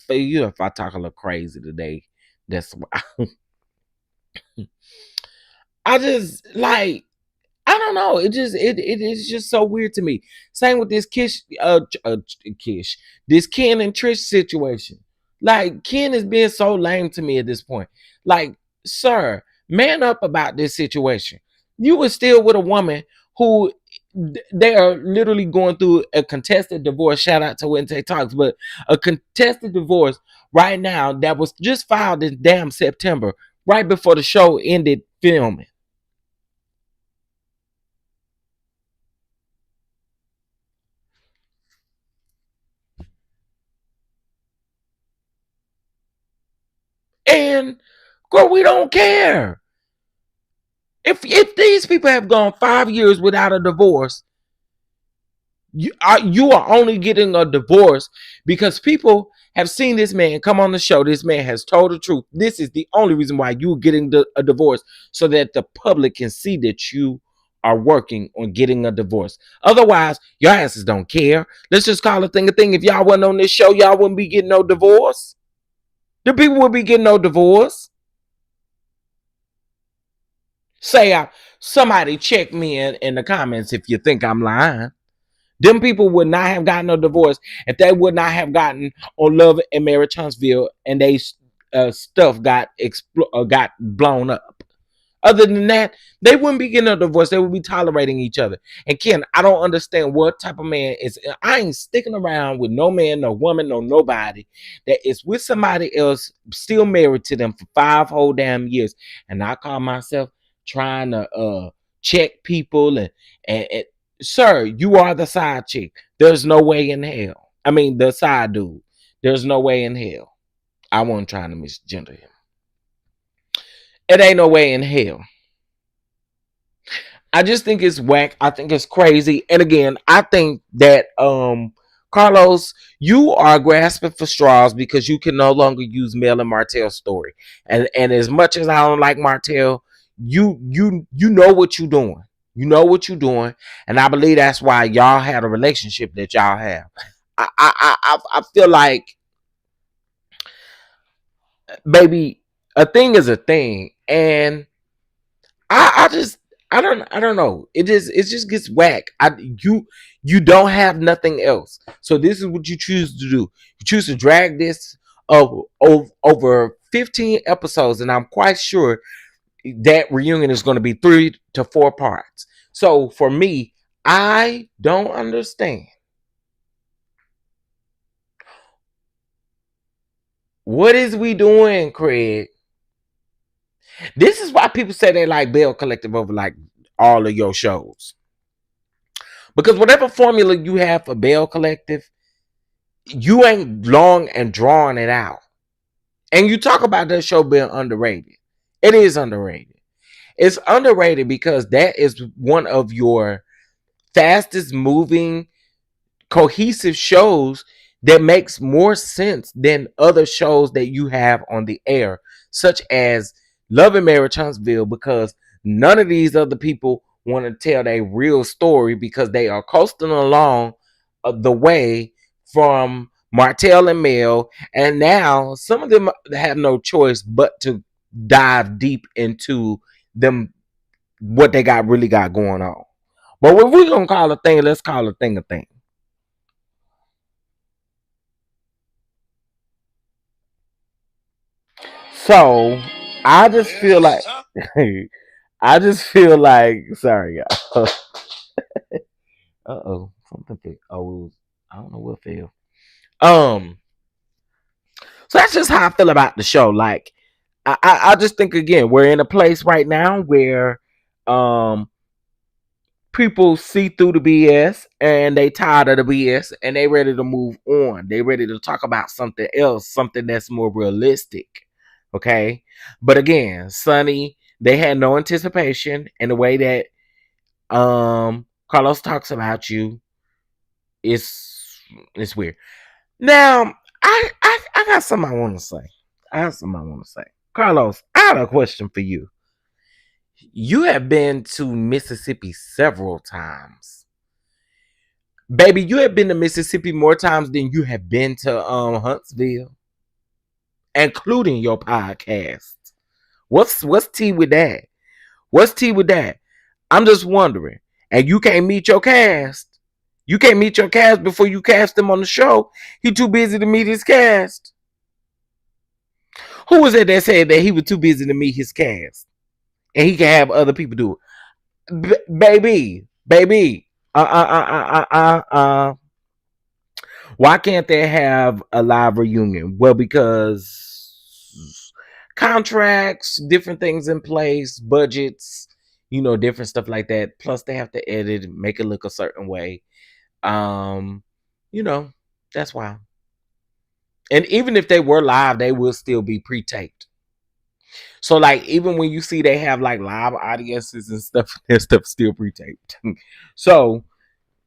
talk a little crazy today, that's why. I just like I don't know. It is just so weird to me. Same with this Kish, this Ken and Trish situation. Like Ken is being so lame to me at this point. Like, sir, man up about this situation. You were still with a woman who they are literally going through a contested divorce. Shout out to Wednesday Talks, but a contested divorce right now that was just filed in damn September, right before the show ended filming. And girl, we don't care. If these people have gone 5 years without a divorce, you are only getting a divorce because people have seen this man come on the show. This man has told the truth. This is the only reason why you're getting a divorce, so that the public can see that you are working on getting a divorce. Otherwise, your asses don't care. Let's just call a thing a thing. If y'all wasn't on this show, y'all wouldn't be getting no divorce. The people would be getting no divorce. Say somebody check me in the comments if you think I'm lying. Them people would not have gotten a divorce if they would not have gotten on Love and Marriage Huntsville and they stuff got blown up. Other than that, they wouldn't be getting a divorce. They would be tolerating each other. And Ken, I don't understand what type of man is. I ain't sticking around with no man, no woman, no nobody that is with somebody else, still married to them for 5 whole damn years. And I call myself trying to check people and sir, you are the side chick. There's no way in hell. I mean, the side dude. There's no way in hell. I wasn't trying to misgender him. It ain't no way in hell. I just think it's whack. I think it's crazy. And again, I think that Carlos, you are grasping for straws because you can no longer use Mel and Martell's story. And as much as I don't like Martell, you know what you're doing. You know what you're doing, and I believe that's why y'all had a relationship that y'all have. I feel like, baby, a thing is a thing, and I just I don't know. It just gets whack. You don't have nothing else. So this is what you choose to do. You choose to drag this over 15 episodes, and I'm quite sure that reunion is going to be 3 to 4 parts. So for me, I don't understand. What is we doing, Craig? This is why people say they like Bell Collective over like all of your shows. Because whatever formula you have for Bell Collective, you ain't long and drawing it out. And you talk about that show being underrated. It is underrated. It's underrated because that is one of your fastest moving, cohesive shows that makes more sense than other shows that you have on the air, such as Love and Marriage Huntsville, because none of these other people want to tell their real story because they are coasting along the way from Martell and Mel, and now some of them have no choice but to dive deep into them what they got really got going on. But what we're gonna call a thing, let's call a thing a thing. So I just feel like I just feel like sorry, y'all. Uh-oh. Something oh, it was, I don't know what fell. Um, so that's just how I feel about the show. Like I just think again, we're in a place right now where um people see through the BS and they tired of the BS and they ready to move on. They ready to talk about something else, something that's more realistic. Okay. But again, Sunny, they had no anticipation in the way that Carlos talks about you. It's weird. Now, I got something I want to say. I have something I want to say. Carlos, I had a question for you. You have been to Mississippi several times. Baby, you have been to Mississippi more times than you have been to Huntsville, including your podcast. What's tea with that? What's tea with that? I'm just wondering. And you can't meet your cast. You can't meet your cast before you cast him on the show. He too busy to meet his cast. Who was it that said that he was too busy to meet his cast and he can have other people do it? Baby. Why can't they have a live reunion? Well, because contracts, different things in place, budgets, different stuff like that. Plus, they have to edit, make it look a certain way. Um, you know, that's why. And even if they were live, they will still be pre-taped. So, like, even when you see they have like live audiences and stuff, their stuff still pre-taped. So,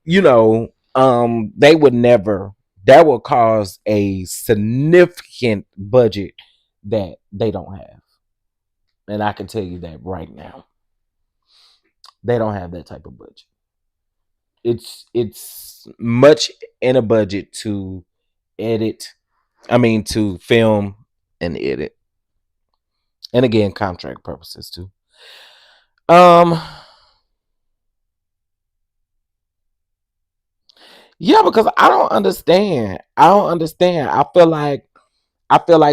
they would never. That will cause a significant budget that they don't have, and I can tell you that right now, they don't have that type of budget. It's much in a budget to edit. I mean, to film and edit, and again, contract purposes too. Um, yeah, because I don't understand. I don't understand. I feel like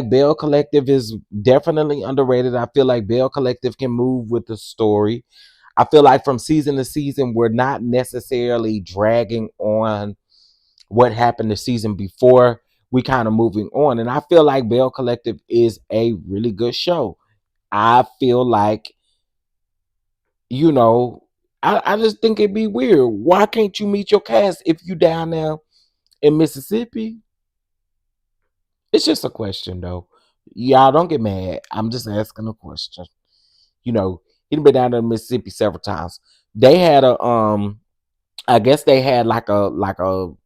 Bell Collective is definitely underrated. I feel like Bell Collective can move with the story. I feel like from season to season, we're not necessarily dragging on what happened the season before. We kind of moving on. And I feel like Bell Collective is a really good show. I feel like, you know, I just think it'd be weird. Why can't you meet your cast if you down there in Mississippi? It's just a question though. Y'all don't get mad. I'm just asking a question. He'd been down to Mississippi several times. They had a I guess they had like a little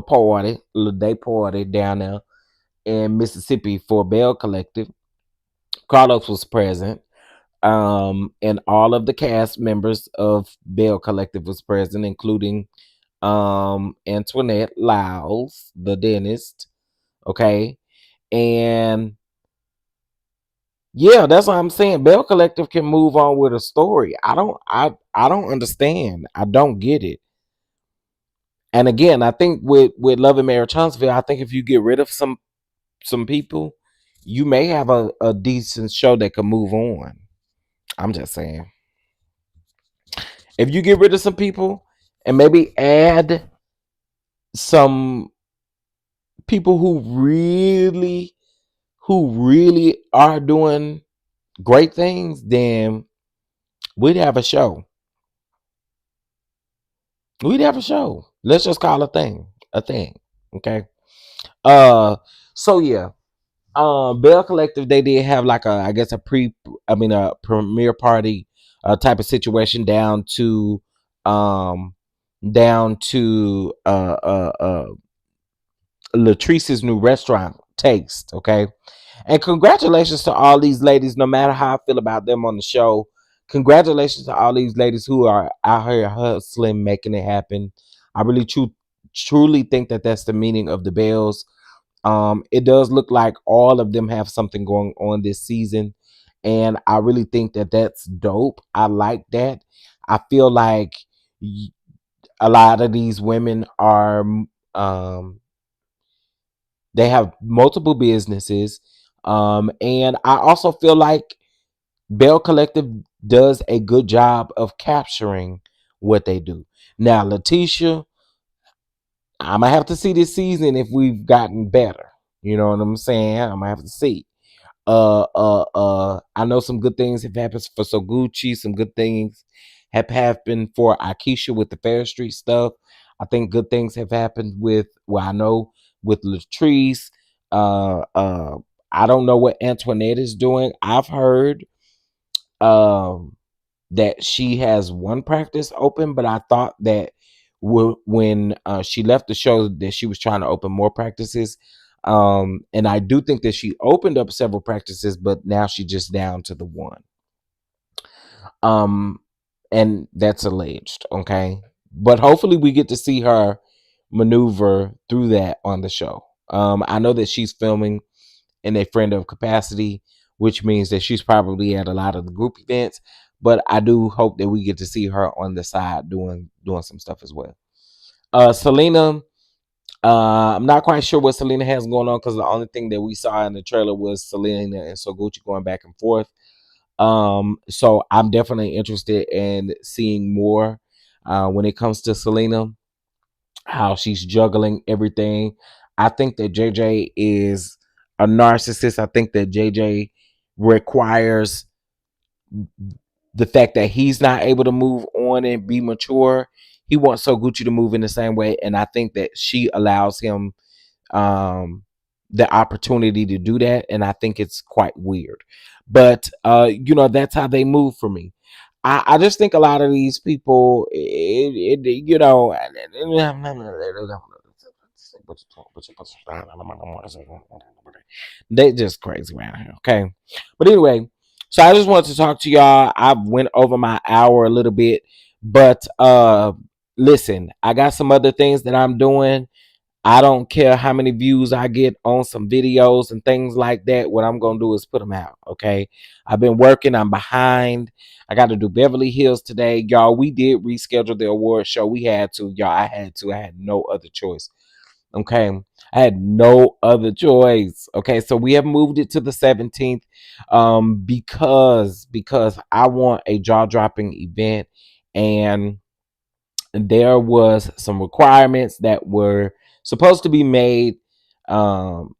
party, a little day party down there in Mississippi for Bell Collective. Carlos was present. And all of the cast members of Bell Collective was present, including Antoinette Lyles, the dentist. Okay. And yeah, that's what I'm saying. Bell Collective can move on with a story. I don't understand. I don't get it. And again, I think with Love and Marriage Huntsville, I think if you get rid of some people, you may have a decent show that can move on. I'm just saying. If you get rid of some people and maybe add some people who really are doing great things, then we'd have a show. We'd have a show. Let's just call a thing. Okay. Uh. So yeah. Bell Collective, they did have like I guess a premiere party type of situation um down to Latrice's new restaurant Taste. Okay. And congratulations to all these ladies, no matter how I feel about them on the show. Congratulations to all these ladies who are out here hustling, making it happen. I really truly think that that's the meaning of the Bells. It does look like all of them have something going on this season, and I really think that that's dope. I like that. I feel like a lot of these women are um, they have multiple businesses. And I also feel like Bell Collective does a good job of capturing what they do. Now, Letitia, I'm gonna have to see this season if we've gotten better. You know what I'm saying? I'm gonna have to see. I know some good things have happened for Soguchi. Some good things have happened for Akeisha with the Fair Street stuff. I think good things have happened with, well, I know with Latrice. Uh, uh, I don't know what Antoinette is doing. I've heard um that she has one practice open, but I thought that when she left the show that she was trying to open more practices. And I do think that she opened up several practices, but now she's just down to the one. Um, and that's alleged, okay? But hopefully we get to see her maneuver through that on the show. I know that she's filming in a friend of capacity, which means that she's probably at a lot of the group events. But I do hope that we get to see her on the side doing some stuff as well. Selena, I'm not quite sure what Selena has going on because the only thing that we saw in the trailer was Selena and Soguchi going back and forth. So I'm definitely interested in seeing more when it comes to Selena, how she's juggling everything. I think that JJ is a narcissist. I think that JJ requires the fact that he's not able to move on and be mature. He wants So Gucci to move in the same way, and I think that she allows him um, the opportunity to do that, and I think it's quite weird. But that's how they move for me. I just think a lot of these people, they just crazy around here. Okay, but anyway, so I just wanted to talk to y'all. I went over my hour a little bit, but listen, I got some other things that I'm doing. I don't care how many views I get on some videos and things like that. What I'm going to do is put them out. Okay. I've been working. I'm behind. I got to do Beverly Hills today. Y'all, we did reschedule the award show. We had to. Y'all, I had to. I had no other choice. Okay. I had no other choice. Okay. So we have moved it to the 17th because I want a jaw dropping event, and there was some requirements that were supposed to be made, and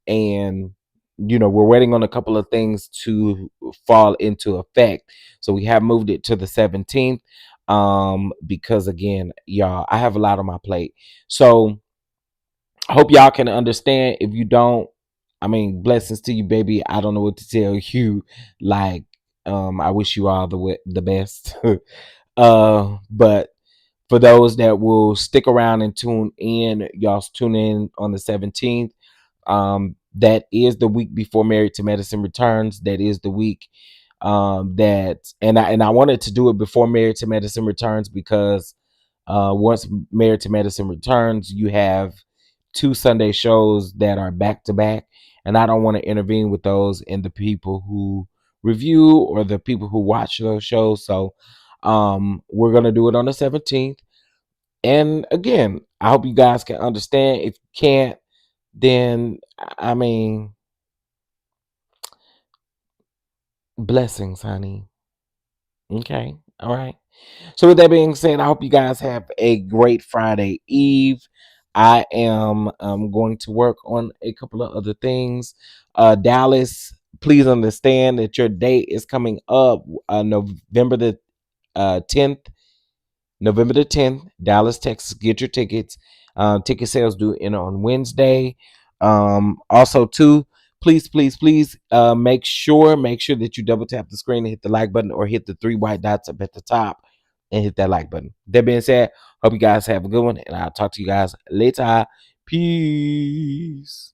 we're waiting on a couple of things to fall into effect, so we have moved it to the 17th, because again, y'all, I have a lot on my plate. So I hope y'all can understand. If you don't, I mean, blessings to you, baby. I don't know what to tell you. Like, I wish you all the best. But for those that will stick around and tune in, y'all tune in on the 17th. That is the week before Married to Medicine returns. That is the week and I wanted to do it before Married to Medicine returns because once Married to Medicine returns, you have two Sunday shows that are back to back, and I don't want to intervene with those and the people who review or the people who watch those shows. So we're gonna do it on the 17th. And again, I hope you guys can understand. If you can't, then I mean, blessings, honey. Okay. All right. So with that being said, I hope you guys have a great Friday Eve. I am going to work on a couple of other things. Dallas, please understand that your date is coming up November the 10th. November the 10th, Dallas, Texas. Get your tickets. Ticket sales due in on Wednesday. Also, too, please, make sure that you double tap the screen and hit the like button, or hit the three white dots up at the top and hit that like button. That being said, hope you guys have a good one, and I'll talk to you guys later. Peace.